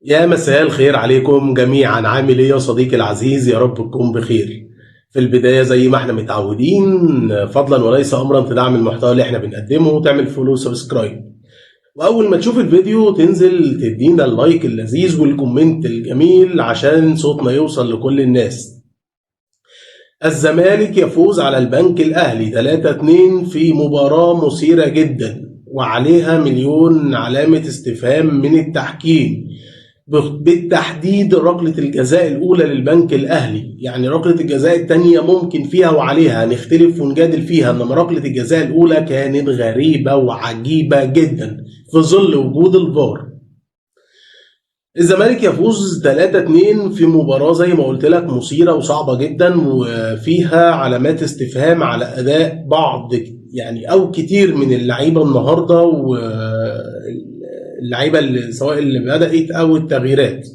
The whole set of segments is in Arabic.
يا مساء الخير عليكم جميعا. عامل ايه يا صديقي العزيز؟ يا رب تكون بخير. في البداية زي ما احنا متعودين، فضلا وليس امرا تدعم المحتوى اللي احنا بنقدمه وتعمل فولو سبسكرايب، واول ما تشوف الفيديو تنزل تدينا اللايك اللذيذ والكومنت الجميل عشان صوتنا يوصل لكل الناس. الزمالك يفوز على البنك الاهلي 3-2 في مباراة مثيرة جدا وعليها مليون علامة استفهام من التحكيم، بالتحديد ركلة الجزاء الأولى للبنك الأهلي. يعني ركلة الجزاء الثانية ممكن فيها وعليها نختلف ونجادل فيها، إنما ركلة الجزاء الأولى كانت غريبة وعجيبة جدا في ظل وجود الفار. الزمالك يفوز 3-2 في مباراة زي ما قلت لك مثيرة وصعبة جدا، وفيها علامات استفهام على أداء بعض يعني أو كتير من اللعيبة النهاردة، واللعيبة اللي سواء اللي بدأت أو التغييرات.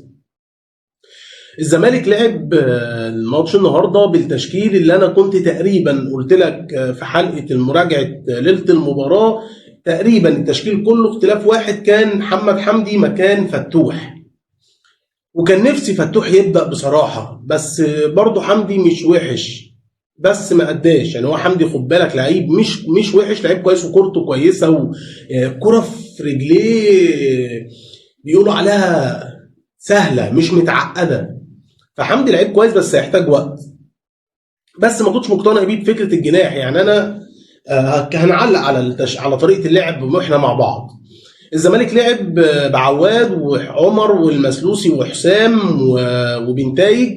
الزمالك لعب الماتش النهارده بالتشكيل اللي انا كنت تقريبا قلت لك في حلقه المراجعه ليله المباراه. تقريبا التشكيل كله اختلاف واحد، كان محمد حمدي مكان فتوح، وكان نفسي فتوح يبدا بصراحه، بس برضه حمدي مش وحش بس ما قداش. يعني هو حمدي خد بالك لعيب مش وحش، لعيب كويس وكورته كويسه، وكره في رجليه بيقولوا عليها سهله مش متعقده. فحمدي لعيب كويس بس هيحتاج وقت. بس ما كنتش مقتنع بيه بفكره الجناح. يعني انا هنعلق على طريقه اللعب واحنا مع بعض. الزمالك لعب بعواد وعمر والمسلوسي وحسام وبنتايج،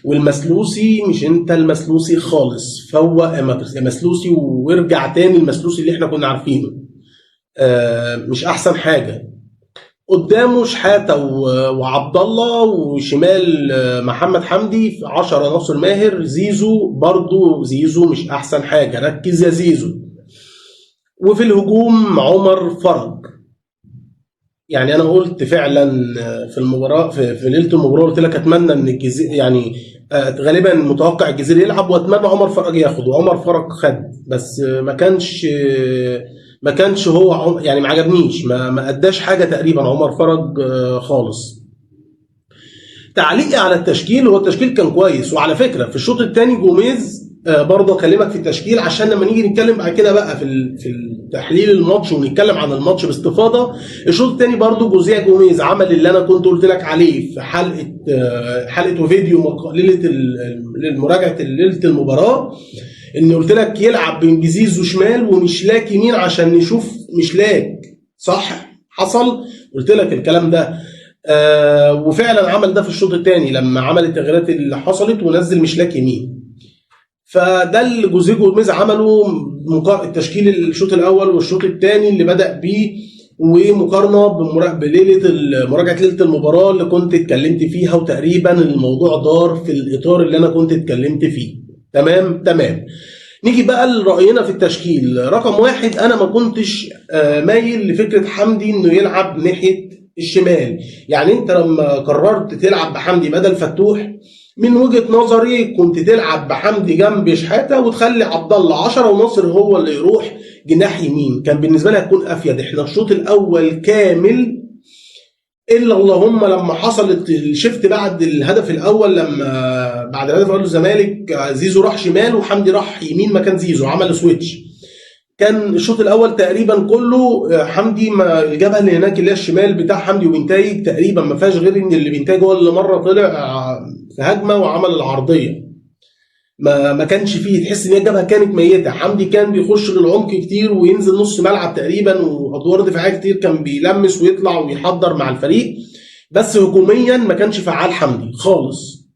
والمسلوسي مش انت المسلوسي خالص، فوق مسلوسي وارجع تاني المسلوسي اللي احنا كنا عارفينه. مش احسن حاجه. قدامه شحاته وعبد الله، وشمال محمد حمدي، في 10 ناصر ماهر، زيزو برضو زيزو مش احسن حاجه، ركز يا زيزو. وفي الهجوم عمر فرج. يعني انا قلت فعلا في المباراه في ليله المباراه قلت لك اتمنى ان الجزيرة يعني غالبا متوقع الجزيرة يلعب، واتمنى عمر فرج ياخد، وعمر فرج خد. بس ما كانش هو يعني ما عجبنيش، ما اداش حاجه تقريبا عمر فرج خالص. تعليقي على التشكيل، هو التشكيل كان كويس. وعلى فكره في الشوط الثاني جوميز برضه اكلمك في التشكيل عشان لما نيجي نتكلم بعد كده بقى في تحليل الماتش ونتكلم عن الماتش باستفاضه. الشوط الثاني برضه جوزيه جوميز عمل اللي انا كنت قلت لك عليه في حلقه وفيديو ليله مراجعه ليله المباراه، ان قلت لك يلعب بزيزو شمال ومشلاك يمين عشان نشوف مشلاك صح. حصل، قلت لك الكلام ده. وفعلا عمل ده في الشوط الثاني لما عمل التغييرات اللي حصلت ونزل مشلاك يمين. فده اللي جوزيه جوميز عمله، التشكيل الشوط الاول والشوط الثاني اللي بدأ بيه، ومقارنه بليله مراجعه ليله المباراه اللي كنت اتكلمت فيها، وتقريبا الموضوع دار في الاطار اللي انا كنت اتكلمت فيه. تمام. نيجي بقى لرأينا في التشكيل. رقم واحد، انا ما كنتش مايل لفكره حمدي انه يلعب ناحيه الشمال. يعني انت لما قررت تلعب بحمدي بدل فتوح، من وجهة نظري كنت تلعب بحمدي جنب شحاته وتخلي عبد الله 10 وناصر هو اللي يروح جناح يمين. كان بالنسبه لي هتكون افيد. احنا الشوط الاول كامل الا اللهم لما حصلت الشفت بعد الهدف الاول، لما بعد الهدف الاول الزمالك زيزو راح شمال وحمدي راح يمين مكان زيزو، عمل سويتش. كان الشوط الاول تقريبا كله حمدي، ما الجبهه اللي هناك اللي هي الشمال بتاع حمدي وبنتايج تقريبا ما فيهاش غير ان اللي بنتايج هو اللي مره طلع في هجمه وعمل العرضيه. ما كانش فيه، تحس ان الجبهه كانت ميته. حمدي كان بيخش للعمق كتير وينزل نص ملعب تقريبا، وادوار دفاعيه كتير كان بيلمس ويطلع ويحضر مع الفريق، بس هجوميا ما كانش فعال حمدي خالص.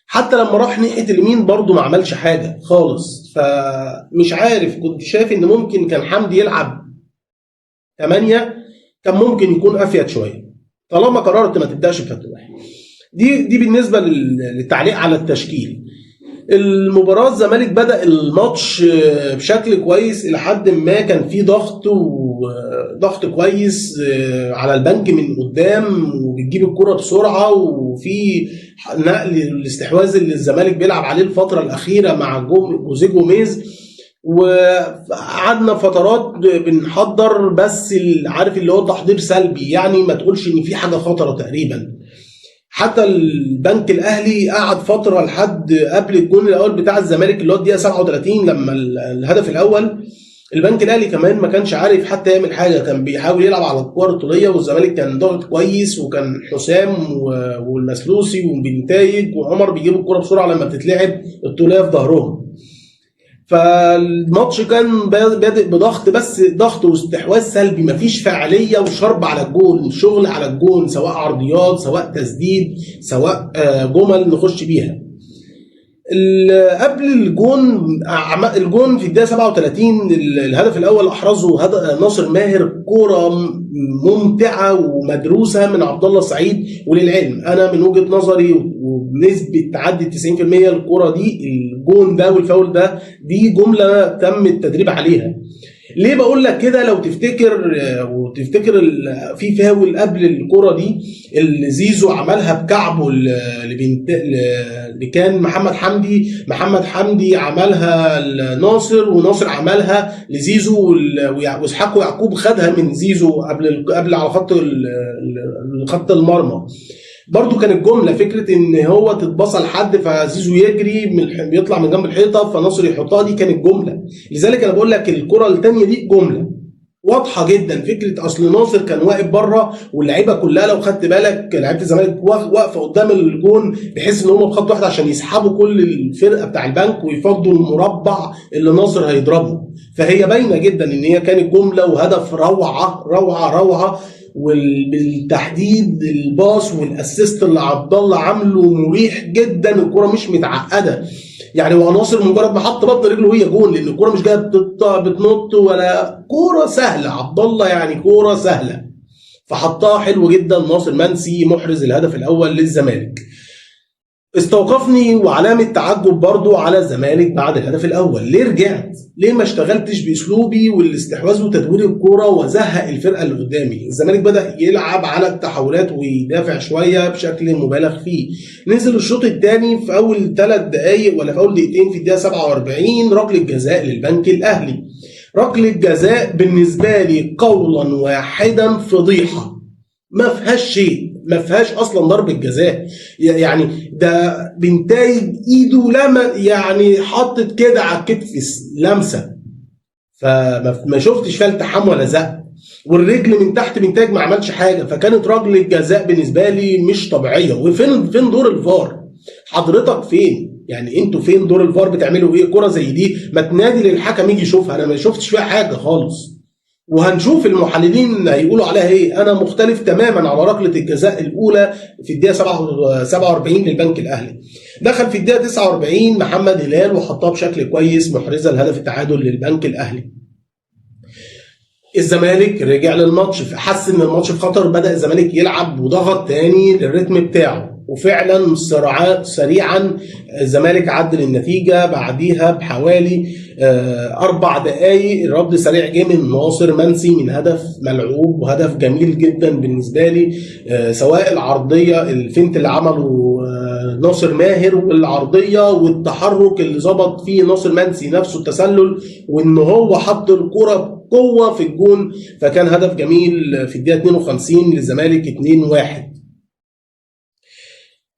حتى لما راح ناحيه اليمين برضه ما عملش حاجه خالص. فمش عارف، كنت شايف ان ممكن كان حمدي يلعب 8، كان ممكن يكون افيد شويه طالما قررت ما تبداش بفتوح. دي بالنسبه للتعليق على التشكيل. المباراه الزمالك بدا الماتش بشكل كويس الى حد ما، كان في ضغط كويس على البنك من قدام، وبتجيب الكره بسرعه، وفي نقل الاستحواذ اللي الزمالك بيلعب عليه الفتره الاخيره مع جوزيه جوميز. وقعدنا فترات بنحضر، بس عارف اللي هو تحضير سلبي، يعني ما تقولش ان في حاجه خطره تقريبا. حتى البنك الاهلي قعد فتره لحد قبل الجون الاول بتاع الزمالك اللي هو الدقيقه 37 لما الهدف الاول، البنك الاهلي كمان ما كانش عارف حتى يعمل حاجه، كان بيحاول يلعب على الكور الطوليه، والزمالك كان ضاغط كويس، وكان حسام والمسلوسي وبنتايج وعمر بيجيبوا الكوره بسرعه لما بتتلعب الطوليه في ظهرهم. فالماتش كان بادئ بضغط، بس ضغط واستحواذ سلبي، مفيش فعاليه وشرب على الجول، شغل على الجول، سواء عرضيات سواء تسديد سواء جمل نخش بيها. قبل الجون في الدقيقه 37 الهدف الاول احرزه ناصر ماهر، كوره ممتعه ومدروسه من عبد الله السعيد. وللعلم انا من وجهه نظري وبنسبه تعدي 90% الكوره دي، الجون ده والفاول ده، دي جمله تم التدريب عليها. ليه بقول لك كده؟ لو تفتكر في فاول قبل الكرة دي اللي زيزو عملها بكعبه اللي كان محمد حمدي عملها لناصر، وناصر عملها لزيزو، واسحاق يعقوب خدها من زيزو قبل على خط المرمى. برضو كانت جمله فكره ان هو تتبصل لحد فزيزو يجري بيطلع من جنب الحيطه فناصر يحطها، دي كانت جمله. لذلك انا بقول لك الكره الثانيه دي جمله واضحه جدا. فكره اصل ناصر كان واقف بره، واللعيبه كلها لو خدت بالك لعيبه الزمالك واقفه قدام الجون بحيث ان هم بخط واحد عشان يسحبوا كل الفرقه بتاع البنك ويفضوا المربع اللي ناصر هيضربه. فهي باينه جدا ان هي كانت جمله وهدف روعه روعه روعه. وبالتحديد الباص والاسيست اللي عبد الله عامله مريح جدا، الكوره مش متعقده يعني. هو ناصر مجرد ما حط بطن رجله هي جون، لان الكوره مش جايه بتنط ولا كوره سهله، عبد الله يعني كوره سهله فحطها حلو جدا. ناصر منسي محرز الهدف الاول للزمالك. استوقفني وعلامة تعجب برضو على الزمالك بعد الهدف الأول، ليه رجعت؟ ليه ما اشتغلتش بأسلوبي والاستحواذ وتدوير الكرة وزهق الفرقة اللي قدامي؟ الزمالك بدأ يلعب على التحولات ويدافع شوية بشكل مبالغ فيه. نزل الشوط الثاني في أول 3 دقايق ولا في أول دقيقتين في الدقيقة 47 ركلة جزاء للبنك الأهلي. ركلة جزاء بالنسبة لي قولا واحدا فضيحة، ما فيهاش شيء، ما فيهاش اصلا ضربه جزاء. يعني ده بنتايج ايده لما يعني حطت كده على الكتف لمسه، فما شفتش فيها التحام ولا زق، والرجل من تحت بنتايج ما عملش حاجه. فكانت ركله جزاء بالنسبه لي مش طبيعيه. وفين دور الفار؟ حضرتك فين؟ يعني انتوا فين دور الفار؟ بتعملوا ايه؟ كره زي دي ما تنادي للحكم يجي يشوفها، انا ما شفتش فيها حاجه خالص. وهنشوف المحللين هيقولوا عليها ايه. انا مختلف تماما على ركله الجزاء الاولى في الدقيقه 47 للبنك الاهلي. دخل في الدقيقه 49 محمد هلال وحطها بشكل كويس محرزه لهدف التعادل للبنك الاهلي. الزمالك رجع للماتش، حس ان الماتش في خطر، بدا الزمالك يلعب وضغط تاني للريتم بتاعه، وفعلا سريعا الزمالك عدل النتيجه. بعديها بحوالي 4 دقائق الرد سريع جه من ناصر منسي من هدف ملعوب وهدف جميل جدا بالنسبه لي. سواء العرضيه الفنت اللي عمله ناصر ماهر والعرضيه والتحرك اللي ظبط فيه ناصر منسي نفسه التسلل، وان هو حط الكره بقوه في الجون، فكان هدف جميل في الدقيقه 52 للزمالك 2-1.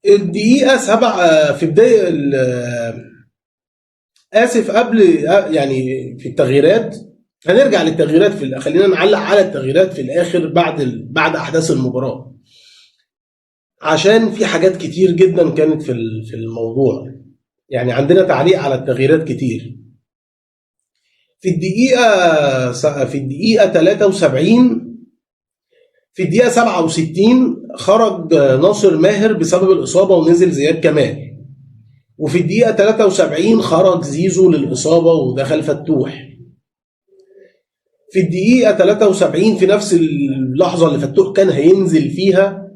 الدقيقه 7 في بدايه قبل يعني في التغييرات، هنرجع للتغييرات خلينا نعلق على التغييرات في الاخر بعد احداث المباراه، عشان في حاجات كتير جدا كانت في الموضوع. يعني عندنا تعليق على التغييرات كتير. في الدقيقه 73 في الدقيقه 67 خرج ناصر ماهر بسبب الاصابه ونزل زياد كمال. وفي الدقيقة 73 خرج زيزو للإصابة ودخل فتوح. في الدقيقة 73 في نفس اللحظة اللي فتوح كان هينزل فيها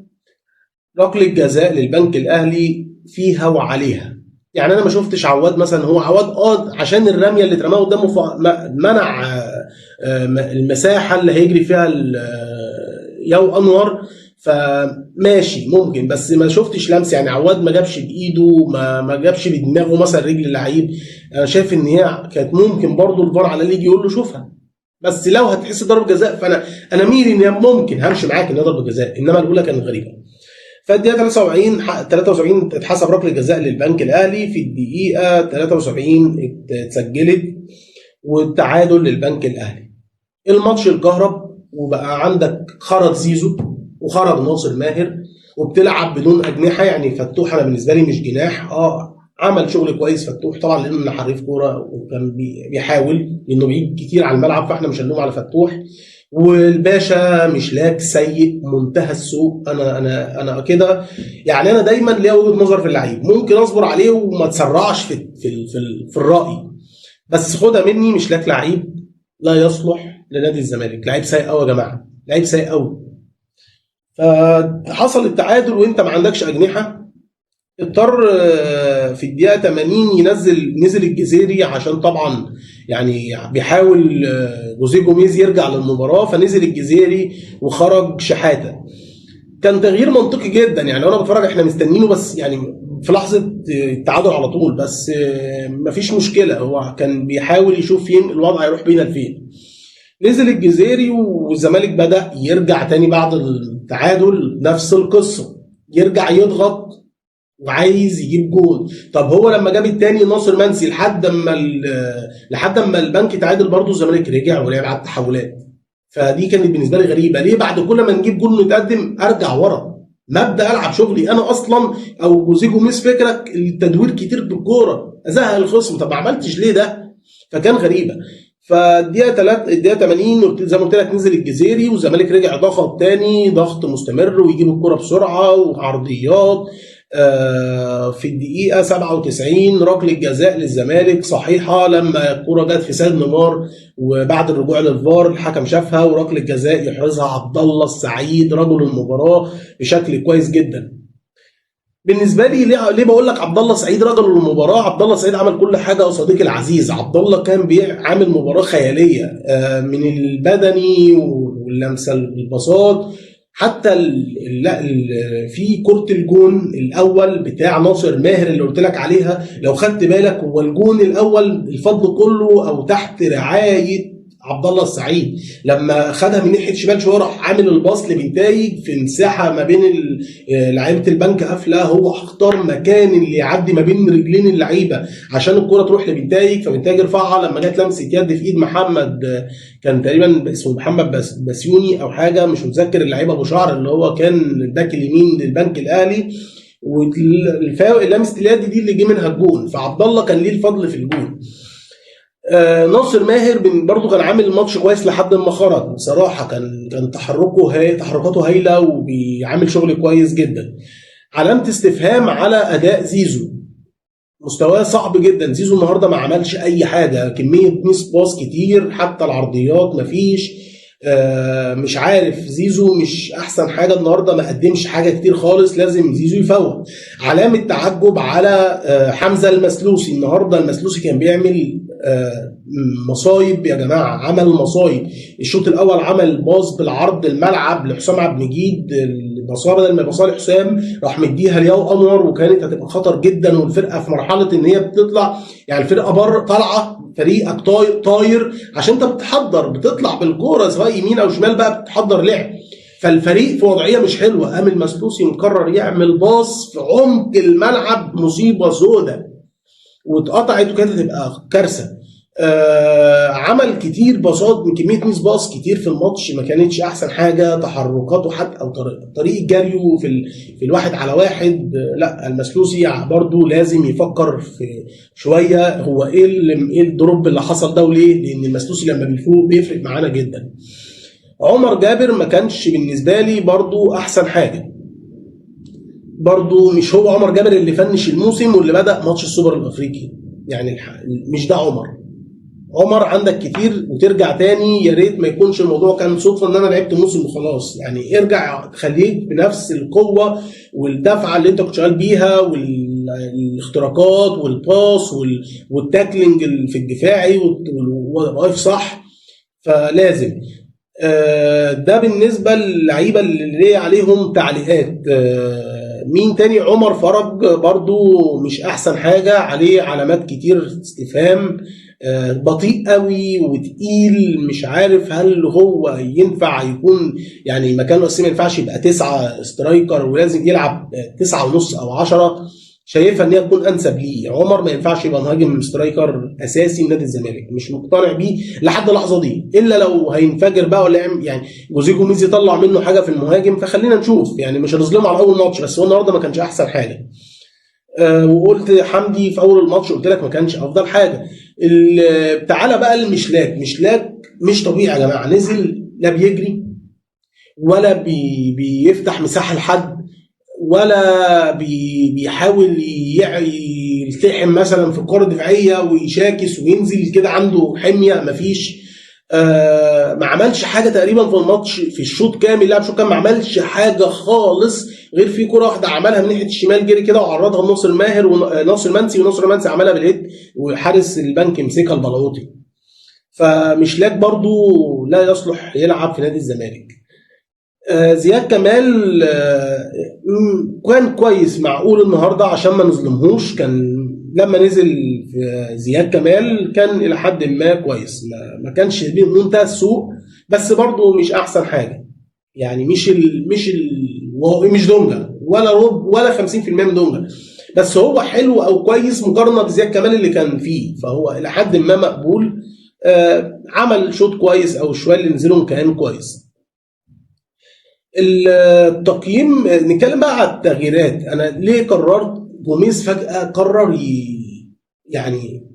ركلة جزاء للبنك الأهلي فيها وعليها. يعني أنا ما شفتش عواد مثلا، هو عواد عشان الرمية اللي اترماها قدامه منع المساحة اللي هيجري فيها ياو أنور، فماشي ممكن، بس ما شفتش لمس. يعني عواد ما جابش بايده، ما جابش بدماغه مثلا رجل اللعيب. انا شايف ان هي كانت ممكن برضو الفار على اللي يجي يقول له شوفها. بس لو هتحس ضربه جزاء فانا ميري ان هي ممكن همشي معاك ان هي ضربه جزاء، انما الاولى كانت غريبه. فالدقيقه 73 اتحسب ركله جزاء للبنك الاهلي، في الدقيقه 73 اتسجلت والتعادل للبنك الاهلي. الماتش الكهرب، وبقى عندك خرج زيزو وخرج ناصر ماهر وبتلعب بدون اجنحه. يعني فتوح انا بالنسبه لي مش جناح، عمل شغل كويس فتوح طبعا لانه حريف كوره وكان بيحاول، لانه بعيد كتير على الملعب فاحنا مش هنلوم على فتوح. والباشا مشلاك سيء منتهى السوء. انا كده يعني، انا دايما ليا وجهه نظر في اللعيب، ممكن اصبر عليه وما تسرعش في الراي، بس خدها مني مشلاك لعيب لا يصلح لنادي الزمالك. لعيب سيء قوي يا جماعه، لعيب سيء قوي. فحصل التعادل وانت ما عندكش اجنحه، اضطر في الدقيقه 80 نزل الجزيري عشان طبعا يعني بيحاول جوزيه جوميز يرجع للمباراه، فنزل الجزيري وخرج شحاته. كان تغيير منطقي جدا، يعني وانا بتفرج احنا مستنينه، بس يعني في لحظه التعادل على طول، بس مفيش مشكله، هو كان بيحاول يشوف فين الوضع هيروح بينا لفين. نزل الجزيري والزمالك بدأ يرجع تاني بعد التعادل، نفس القصة، يرجع يضغط وعايز يجيب جول. طب هو لما جاب التاني ناصر منسي لحد ما البنك تعادل، برضه الزمالك رجع ولعب على التحولات. فدي كانت بالنسبة لي غريبة، ليه بعد كل ما نجيب جول نتقدم ارجع ورا؟ مبدأ العب شغلي انا اصلا، او جوزيه جوميز فكرك التدوير كتير بالكوره ازهق الخصم، طب ما عملتش ليه ده؟ فكان غريبه. الدقيقه 80 زي ما قلت لك نزل الجزيري والزمالك رجع ضغط تاني، ضغط مستمر ويجيب الكره بسرعه وعرضيات. في الدقيقه 97 ركله جزاء للزمالك صحيحه، لما الكره جت في سيد نيمار وبعد الرجوع للفار الحكم شافها، وركله جزاء يحرزها عبد الله السعيد رجل المباراه بشكل كويس جدا. بالنسبه لي ليه بقول لك عبد الله سعيد رجل المباراه؟ عبد الله سعيد عمل كل حاجه، وصديقي العزيز عبد الله كان عامل مباراه خياليه، من البدني واللمسه البساط، حتى في كره الجون الاول بتاع ناصر ماهر اللي قلت لك عليها، لو خدت بالك هو الجون الاول الفضل كله او تحت رعايه عبد الله السعيد، لما خدها من ناحيه شمال شويه راح عامل الباص لبنتايج في مساحه ما بين لعيبه البنك قافله، هو اختار مكان اللي يعدي ما بين رجلين اللعيبه عشان الكره تروح لبنتايج، فبنتايج رفعها. لما جت لمسه يد في ايد محمد، كان تقريبا اسمه محمد بسيوني او حاجه مش متذكر، اللعيب ابو شعر اللي هو كان الباك اليمين للبنك الاهلي، لمسه اليد دي اللي جه منها الجون، فعبد الله كان ليه الفضل في الجون. ناصر ماهر برضه كان عامل ماتش كويس لحد ما خرج، بصراحه كان تحركاته هايله وبيعمل شغل كويس جدا. علامه استفهام على اداء زيزو، مستواه صعب جدا. زيزو النهارده ما عملش اي حاجه، كميه ميس باص كتير، حتى العرضيات مفيش. مش عارف، زيزو مش احسن حاجه النهارده، ما قدمش حاجه كتير خالص، لازم زيزو يفوق. علامه تعجب على حمزه المسلوسي، النهارده المسلوسي كان بيعمل مصايب يا جماعه، عمل مصايب. الشوط الاول عمل باص بالعرض الملعب لحسام عبد المجيد، البصاره بدل ما يبصها لحسام راح مديها لياو انور، وكانت هتبقى خطر جدا، والفرقه في مرحله ان هي بتطلع، يعني الفرقه بره طالعه، فريقك طاير عشان انت بتطلع بالكوره سواء يمين او شمال بقى بتحضر لعب، فالفريق في وضعيه مش حلوه. قام المسلوسي مقرر يعمل باص في عمق الملعب، مصيبه سوداء واتقطعت وكانت هتبقى كارثه. عمل كتير باصات، من كميه ميس باص كتير في الماتش ما كانتش احسن حاجه، تحركاته حتى او طريقه جريه في الواحد على واحد. لا المسلوسي برضو لازم يفكر في شويه، هو ايه الدروب اللي حصل ده وليه؟ لان المسلوسي لما بيفوق بيفرق معانا جدا. عمر جابر ما كانش بالنسبه لي برضو احسن حاجه، برضو مش هو عمر جابر اللي فنش الموسم واللي بدأ ماتش السوبر الافريقي، يعني مش ده عمر عندك كتير وترجع تاني. يا ريت ما يكونش الموضوع كان صدفه ان انا لعبت موسم وخلاص، يعني ارجع خليك بنفس القوه والدفعه اللي انت كنت شغال بيها، والاختراقات والباص والتاكلينج في الدفاعي، واقف صح. فلازم ده بالنسبه للعيبه اللي ليه عليهم تعليقات. مين تاني؟ عمر فرج برضو مش احسن حاجه، عليه علامات كتير استفهام. بطيء قوي وتقيل، مش عارف هل هو ينفع يكون يعني مكانه اساسي، ما ينفعش يبقى 9 سترايكر ولازم يلعب 9.5 او 10. شايفها ان هي تكون انسب ليه. عمر ما ينفعش يبقى مهاجم سترايكر اساسي من نادي الزمالك، مش مقتنع بيه لحد اللحظه دي، الا لو هينفجر بقى ولا يعني جوزيه جوميز يطلع منه حاجه في المهاجم، فخلينا نشوف. يعني مش هنظلمه على اول ماتش، بس هو النهارده ما كانش احسن حاجه. وقلت حمدي في اول الماتش، قلت لك ما كانش افضل حاجه. تعالى بقى المشلاك. مشلاك مش طبيعي يا جماعه، نزل لا بيجري ولا بيفتح مساحه لحد، ولا بيحاول يلتحم مثلا في الكره الدفاعيه ويشاكس وينزل كده عنده حميه، مفيش. ما عملش حاجه تقريبا في الماتش، في الشوط كامل لعب شوط كامل ما عملش حاجه خالص، غير في كره واحده عملها من ناحيه الشمال، جري كده وعرضها لناصر ماهر وناصر منسي، وناصر منسي عملها بالهيد وحارس البنك مسكها البلعوطي. فمشلاك برضو لا يصلح يلعب في نادي الزمالك. زياد كمال كان كويس معقول النهارده عشان ما نظلمهوش. كان لما نزل زياد كمال كان الى حد ما كويس، ما كانش منتهى السوء، بس برضه مش احسن حاجه. يعني مش دونجا ولا رب ولا 50% من دونجا، بس هو حلو او كويس مقارنه بزياد كمال اللي كان فيه، فهو الى حد ما مقبول. عمل شوط كويس، او شويه اللي نزلهم كان كويس. التقييم، نتكلم بقى على التغييرات. انا ليه قررت جوميز فجأة قرر يعني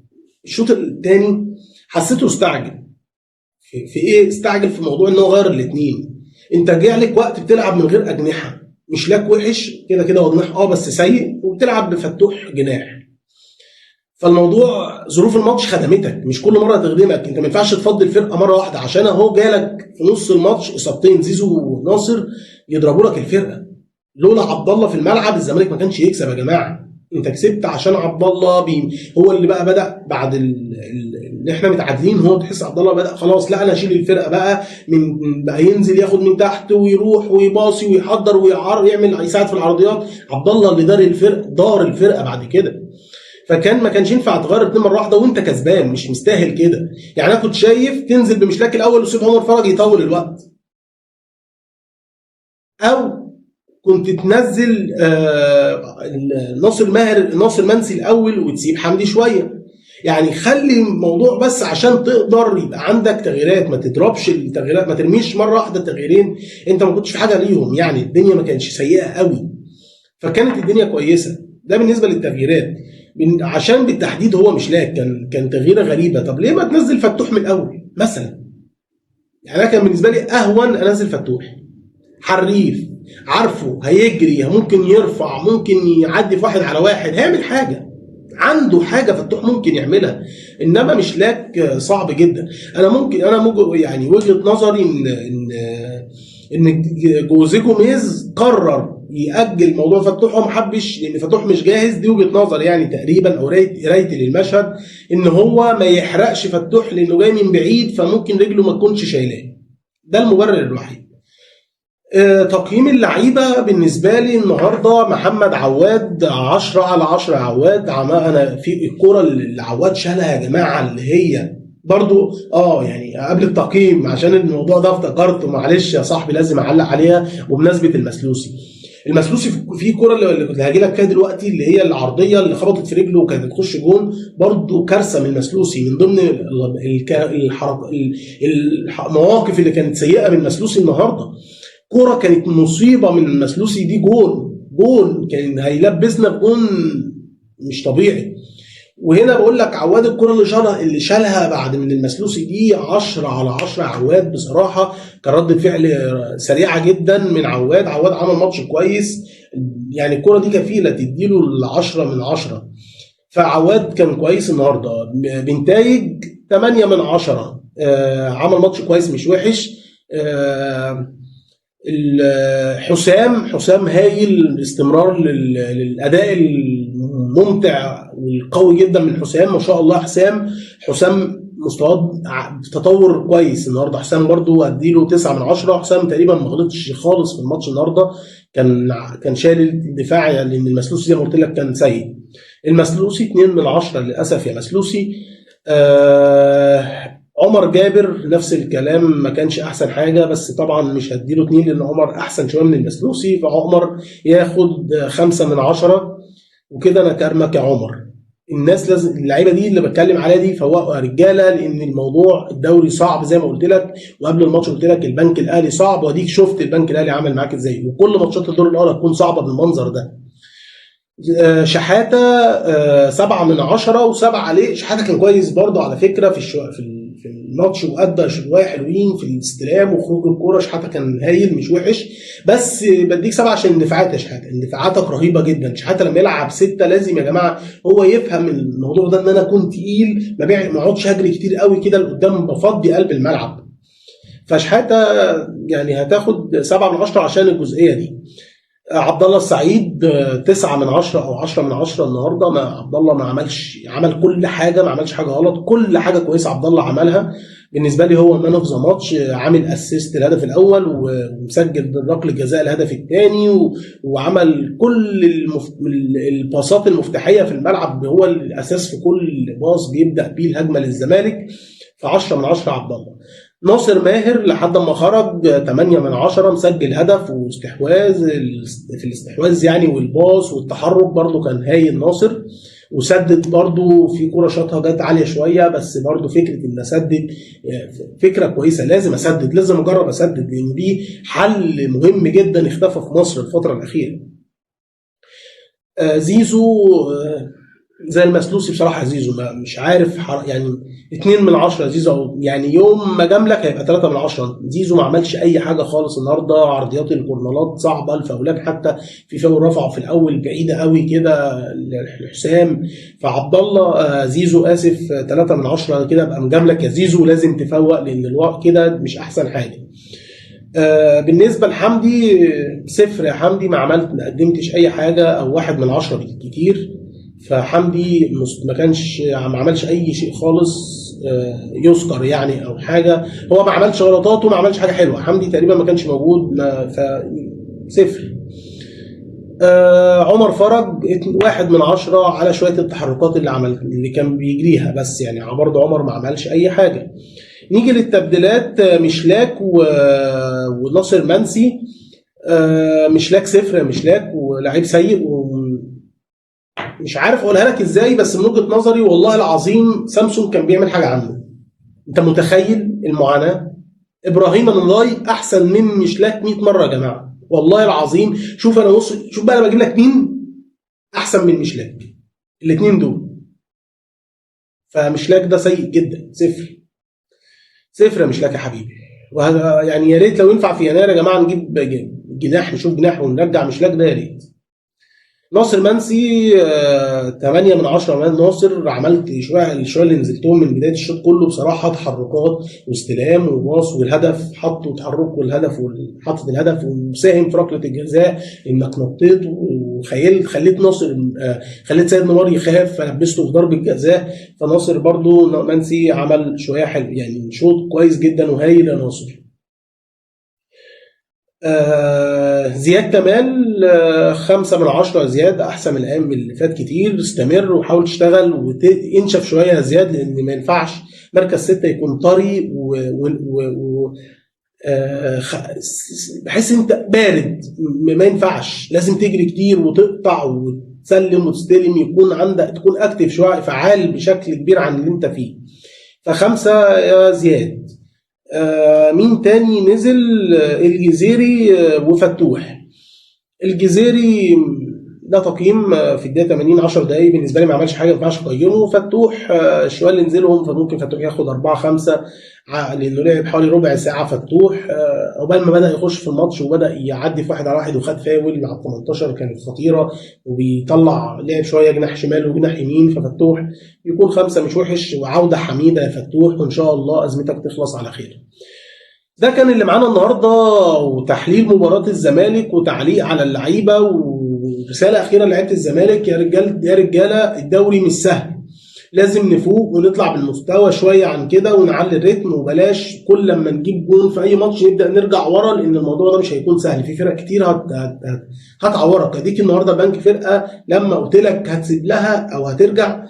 الشوط الثاني حسيته استعجل في ايه؟ استعجل في موضوع ان هو غير الاثنين. انت جه عليك وقت بتلعب من غير اجنحه، مش لاك وحش كده كده هو جناح بس سيء، وبتلعب بفتوح جناح. فالموضوع ظروف الماتش خدمتك، مش كل مره تخدمك. انت ما ينفعش تفضي الفرقه مره واحده، عشان اهو جالك في نص الماتش اصابتين زيزو وناصر يضربوا لك الفرقه. لولا عبد الله في الملعب الزمالك ما كانش يكسب يا جماعه. انت كسبت عشان عبد الله هو اللي بقى بدا بعد اللي احنا متعادلين. هو تحس عبد الله بدا خلاص، لا انا اشيل الفرقه بقى، بقى ينزل ياخد من تحت ويروح ويباصي ويحضر يعمل يساعد في العرضيات. عبد الله اللي دار الفرقه بعد كده. فكان ما كانش ينفع تغير اتنين مره واحده وانت كسبان، مش مستاهل كده. يعني انا كنت شايف تنزل بمشلاك الاول وسيب عمر فرج يطول الوقت، او كنت تنزل ناصر منسي الاول وتسيب حمدي شويه. يعني خلي الموضوع بس عشان تقدر يبقى عندك تغييرات، ما تضربش التغييرات، ما ترميش مره واحده تغييرين انت ما كنتش في حاجه ليهم. يعني الدنيا ما كانتش سيئه قوي، فكانت الدنيا كويسه. ده بالنسبه للتغييرات. عشان بالتحديد هو مشلاك كان تغييره غريبه. طب ليه ما تنزل فتوح من الاول مثلا؟ يعني انا كان بالنسبه لي اهون انزل فتوح، حريف، عارفه هيجري، ممكن يرفع، ممكن يعدي في 1 على 1، هيعمل حاجه، عنده حاجه فتوح ممكن يعملها. انما مشلاك صعب جدا. انا يعني وجهه نظري ان جوزيه جوميز قرر يأجل موضوع فتوح، وما حبش لان فتوح مش جاهز. دي وجهه نظر يعني تقريبا، او قرايتي للمشهد، ان هو ما يحرقش فتوح لانه جاي من بعيد، فممكن رجله ما تكونش شايلاه. ده المبرر الوحيد. تقييم اللعيبه بالنسبه لي النهارده محمد عواد 10/10. عواد انا في الكوره اللي عواد شالها يا جماعه، اللي هي برضو يعني قبل التقييم عشان الموضوع ده افتكرته، معلش يا صاحبي لازم اعلق عليها. وبمناسبه المسلوسي في كوره اللي كنت هاجي لك فيها دلوقتي، اللي هي العرضيه اللي خبطت في رجله وكانت تخش جون، برضو كارثه من المسلوسي. من ضمن المواقف اللي كانت سيئه من المسلوسي النهارده. كوره كانت مصيبه من المسلوسي دي، جون كان هيلبسنا بجون مش طبيعي. وهنا بقول لك عواد الكره اللي شالها بعد من المسلوسي دي 10/10. عواد بصراحه كان رد فعل سريعه جدا من عواد عمل ماتش كويس. يعني الكره دي كفيله تديله 10/10. فعواد كان كويس النهارده بنتائج 8/10. عمل ماتش كويس مش وحش. حسام هايل، استمرار للاداء الممتع والقوي جدا من حسام. ما شاء الله حسام مستواه تطور كويس النهارده. حسام برضو اديله 9/10. حسام تقريبا ما غلطش خالص في الماتش النهارده، كان شايل الدفاع، لان المسلوسي زي ما قلت لك كان سيء. المسلوسي 2/10 للاسف يا مسلوسي. عمر جابر نفس الكلام، ما كانش احسن حاجه، بس طبعا مش هديله 2 لان عمر احسن شويه من المسلوسي، فعمر ياخد 5/10. وكده انا كارمك يا عمر. الناس لازم، اللعيبه دي اللي بتكلم عليها دي فوقوا رجاله، لان الموضوع الدوري صعب زي ما قلت لك، وقبل الماتش قلت لك البنك الاهلي صعب، واديك شفت البنك الاهلي عمل معاك ازاي، وكل ماتشات الدور الاول هتكون صعبه بالمنظر ده. شحاته 7/10 وسبعة عليه. شحاته كان كويس برضه على فكره في الماتش، وادى شويه حلوين في الاستلام وخروج الكوره. شحاته كان هايل مش وحش، بس بديك 7 عشان الدفاعات يا شحاته، اندفاعاتك رهيبه جدا. شحاته لما يلعب 6 لازم يا جماعه هو يفهم الموضوع ده، ان انا كنت تقيل، ما اقعدش هجري كتير قوي كده لقدام، بفضي قلب الملعب. فشحاته يعني هتاخد 7/10 عشان الجزئيه دي. عبد الله السعيد 9/10 او 10/10 النهارده. ما عبد الله ما عمل كل حاجه، ما عملش حاجه غلط، كل حاجه كويسه عبد الله عملها. بالنسبه لي هو مان اوف ذا ماتش، عامل اسيست الهدف الاول، ومسجل ركله الجزاء الهدف الثاني، وعمل كل الباصات المفتاحيه في الملعب، هو الاساس في كل باص بيبدا بيه الهجمه للزمالك. ف10/10 عبد الله. ناصر ماهر لحد ما خرج 8/10، مسجل هدف واستحواذ في الاستحواذ يعني، والباص والتحرك برضو كان هايل ناصر، وسدد برضو في كرة شاطها جت عالية شوية، بس برضو فكرة ان اسدد فكرة كويسة، لازم اسدد، لازم اجرب اسدد، لان دي حل مهم جدا اختفى في مصر الفترة الأخيرة. زيزو زي المسلوسي بصراحه. زيزو مش عارف يعني 2/10 زيزو، يعني يوم ما جاملك هيبقى 3/10. زيزو ما عملش اي حاجه خالص النهارده. عرضيات الكورنرات صعبه، الفاولات حتى في فاول رفعه في الاول بعيده قوي كده لحسام. فعبد الله زيزو اسف 3/10 كده ابقى مجاملك يا زيزو، لازم تفوق لان الوقت كده مش احسن حاجه. بالنسبه لحمدي 0 يا حمدي، ما قدمتش اي حاجه، او 1/10 بالكتير. فحمدي ما عملش اي شيء خالص يذكر يعني او حاجه. هو ما عملش غلطات وما عملش حاجه حلوه. حمدي تقريبا ما كانش موجود، ف0. عمر فرج 1/10 على شويه التحركات اللي كان بيجريها، بس يعني برضه عمر ما عملش اي حاجه. نيجي للتبديلات. مشلاك وناصر منسي. مشلاك 0 مشلاك، ولاعيب سيء، مش عارف اقولها لك ازاي، بس من وجهه نظري والله العظيم سامسون كان بيعمل حاجه عنه. انت متخيل المعاناه؟ ابراهيم النضاي احسن من مشلاك 100 مره يا جماعه، والله العظيم. شوف انا شوف بقى انا بجيب لك مين احسن من مشلاك، الاثنين دول. فمشلاك ده سيء جدا. 0 يا مشلاك يا حبيبي. وهذا يعني يا ريت لو ينفع في يناير يا جماعه نجيب جناح، نشوف جناح ونرجع مشلاك ده، يا ريت. ناصر منسي 8/10. ناصر عملت شويه اللي نزلتهم من بدايه الشوط كله بصراحه، تحركات واستلام وباص، والهدف حطوا تحرك، والهدف حطت الهدف، وساهم في ركله الجزاء انك نطيت خليت ناصر خليت سيد نمار يخاف، فلبسته في ضربه جزاء. فناصر برضو منسي عمل شويه حلو يعني، شوط كويس جدا وهايل يا ناصر. زياد كمال 5/10. زياد احسن من الايام اللي فات كتير. استمر وحاول تشتغل وانشف شويه يا زياد، لان ما ينفعش مركز 6 يكون طري بحيث انت بارد، ما ينفعش، لازم تجري كتير وتقطع وتسلم وتستلم، تكون اكتف شويه، فعال بشكل كبير عن اللي انت فيه. ف5 يا زياد. مين تاني نزل؟ الجزيري وفتوح. الجزيري ده تقييم في الدقيقه 80 10 دقايق بالنسبه لي ما عملش حاجه، ما ينفعش اقيمه. فتوح شويه اللي نزلهم، فممكن فتوح ياخد 4-5 لانه لعب حوالي ربع ساعه. فتوح عقبال ما بدا يخش في الماتش وبدا يعدي في 1 على 1 وخد فاول على 18 كانت خطيره، وبيطلع لعب شويه جناح شمال وجناح يمين. ففتوح يكون 5 مش وحش، وعوده حميده يا فتوح، وان شاء الله ازمتك تخلص على خير. ده كان اللي معانا النهارده، وتحليل مباراه الزمالك وتعليق على اللعيبه، ورساله اخيره لعيبه الزمالك. يا رجاله الدوري مش سهل، لازم نفوق ونطلع بالمستوى شويه عن كده ونعلي الريتم، وبلاش كل لما نجيب جون في اي ماتش نبدا نرجع ورا، لان الموضوع ده مش هيكون سهل. في فرق كتير هتعورك. اديك النهارده بنك فرقه لما قلت لك هتسيب لها او هترجع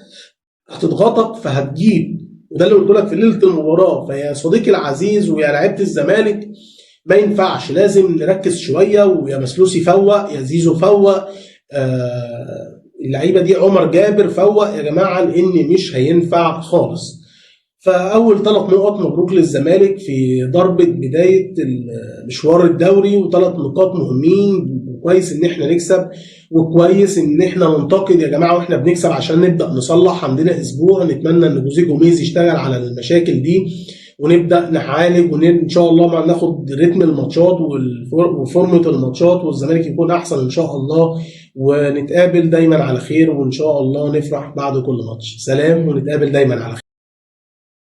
هتضغطك فهتجيب، وده اللي قلت لك في ليله المباراه. فيا صديقي العزيز ويا لعيبه الزمالك ما ينفعش، لازم نركز شويه، ويا مسلوسي فوق، يا زيزو فوق، اللعيبه دي، عمر جابر فوق يا جماعه، لان مش هينفع خالص. فاول 3 نقط مبروك للزمالك في ضربه بدايه مشوار الدوري، وثلاث نقاط مهمين. كويس ان احنا نكسب، وكويس ان احنا ننتقد يا جماعه واحنا بنكسب عشان نبدا نصلح. عندنا اسبوع نتمنى ان جوزيه جوميز يشتغل على المشاكل دي ونبدا نعالج، وان شاء الله ما ناخد رتم الماتشات وفورمه الماتشات، والزمالك يكون احسن ان شاء الله. ونتقابل دايما على خير، وان شاء الله نفرح بعد كل ماتش. سلام، ونتقابل دايما على خير.